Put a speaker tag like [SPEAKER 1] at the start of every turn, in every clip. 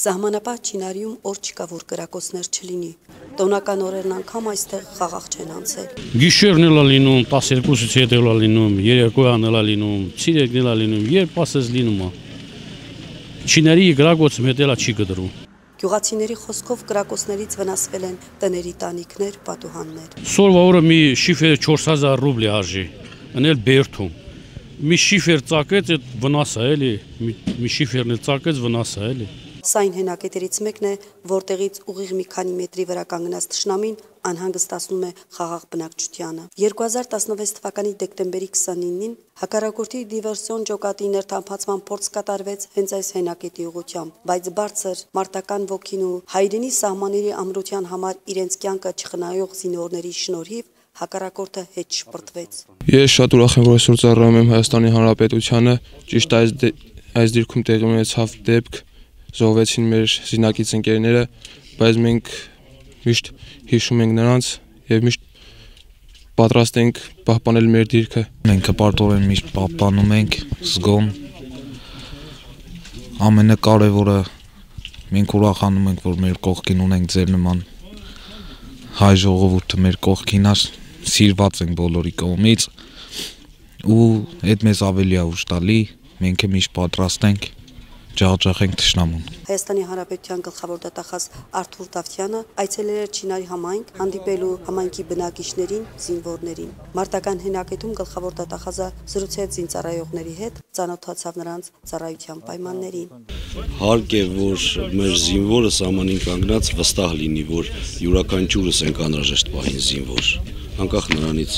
[SPEAKER 1] Սահմանապահ Չինարիում օր չկա, որ կրակոցներ չլինի։ Տոնական օրերն անգամ այստեղ խաղաղ չեն անցել։
[SPEAKER 2] Գիշերն էլ լինում, 12-ից հետո էլ լինում, երեկոյան էլ լինում, ցիրեկն էլ լինում, երբ ասես լինում է։ Չինարի կրակոցը հետելա չի գդրում։
[SPEAKER 1] Գյուղացիների խոսքով կրակոցներից վնասվել են տների տանիքներ, պատուհաններ։
[SPEAKER 2] Սորվա օրը մի շիֆերը 4000 ռուբլի արժի, ընել Բերթում։ Մի շիֆեր ծակեց, այդ վնաս է էլի, մի շիֆերն էլ ծակեց, վնաս է էլի։
[SPEAKER 1] Սա այն հենակետերից մեկն է, որտեղից ուղիղ մի քանի մետրի վրա կանգնած թշնամին անհանգստացնում է խաղաղ բնակչությանը։ 2016 թվականի դեկտեմբերի 29-ին հակառակորդի դիվերսիոն ջոկատի ներթափանցման փորձ կատարվեց հենց այս հենակետի ուղղությամբ, բայց բարձր մարտական ոգին ու հայրենի սահմանների ամրության համար իրենց կյանքը չխնայող զինվորների շնորհիվ հակառակորդը հետ շպրտվեց։
[SPEAKER 3] Ես շատ ուրախ եմ, որ այսօր ծառայում եմ Հայաստանի Հանրապետությանը, ճիշտ այս դիրքում տեղի ունեցավ դեպք, զոհվեցին մեր զինակից ընկերները, բայց մենք միշտ հիշում ենք նրանց եւ միշտ պատրաստ ենք պահպանել մեր դիրքը։
[SPEAKER 4] Մենք հպարտորեն միշտ պահպանում ենք, զգոն։ Ամենակարևորը մենք ուրախանում ենք, որ մեր կողքին ունենք ձեր նման հայ ժողովուրդը մեր կողքին է, սիրված ենք բոլորի կողմից ու այդ մեզ ավելի է ուժ տալի, մենք միշտ պատրաստ ենք ջախջախենք թշնամուն։
[SPEAKER 1] Հայաստանի Հանրապետության գլխավոր դատախազ Արթուր Դավթյանը այցելել էր Չինարի համայնք, հանդիպելու համայնքի բնակիչներին, զինվորներին։ Մարտական հենակետում գլխավոր դատախազը զրուցեց զինծառայողների հետ, ծանոթացավ նրանց ծառայության պայմաններին։
[SPEAKER 5] Հարկ է, որ մեր զինվորը սահմանին կանգնած վստահ լինի, որ յուրաքանչյուրս ենք անհրաժեշտ պահին զինվոր, անկախ նրանից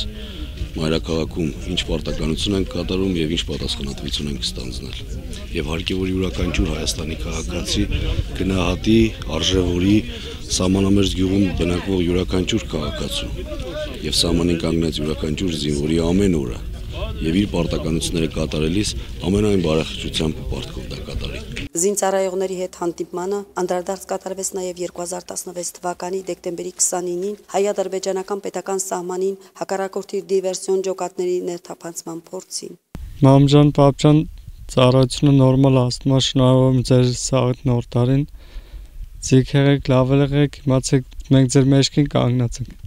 [SPEAKER 5] մայրաքաղաքում ինչ պարտականություն ենք կատարում եւ ինչ պատասխանատվություն ենք ստանձնել։ Եվ հարկի որ յուրաքանչյուր Հայաստանի քաղաքացի գնահատի, արժևորի սահմանամերձ գյուղում բնակվող յուրաքանչյուր քաղաքացու եւ սահմանին կանգնած յուրաքանչյուր զինվորի ամեն օրը եւ իր պարտականությունները կատարելիս ամենայն բարեխիղճությամբ ու պարտքով դա կատարի։
[SPEAKER 1] Զինծառայողների հետ հանդիպմանը անդրադարձ կատարվեց նաև 2016 թվականի դեկտեմբերի 29-ին հայ-ադրբեջանական պետական սահմանին հակառակորդի դիվերսիոն ջոկատների ներթափանցման փորձին։
[SPEAKER 6] Մամջան, պապջան, ծառայությունը նորմալ ասում է, շնորհավոր եմ ձեր սաղ նոր տարին։ Ձիք եղեք, լավ եղեք, իմացեք մենք ձեր մեջքին կանգնած ենք։